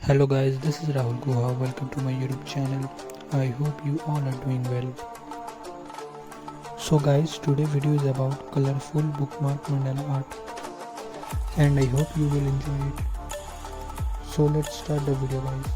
Hello guys, this is Rahul Guha. Welcome to my YouTube channel. I hope you all are doing well. So guys, today video is about colorful bookmark mandala art and I hope you will enjoy it. So let's start the video guys.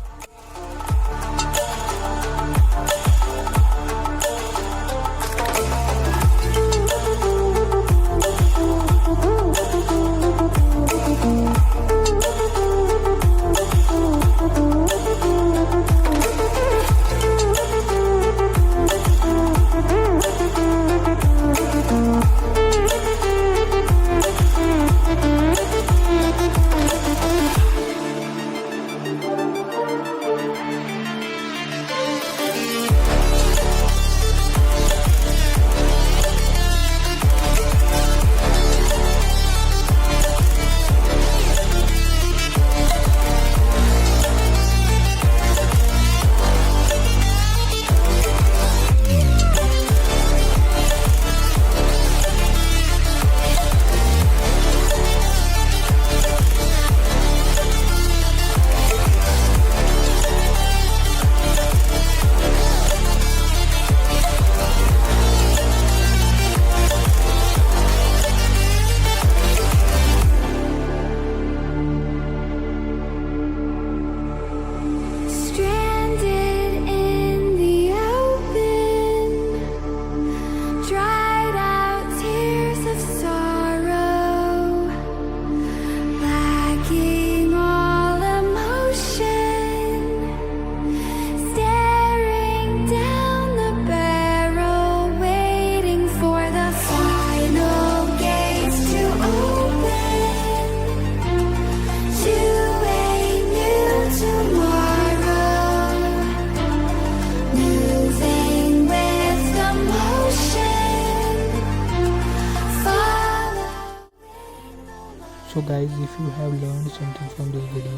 So guys, if you have learned something from this video,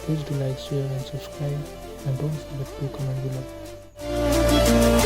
please do like, share and subscribe, and don't forget to comment below.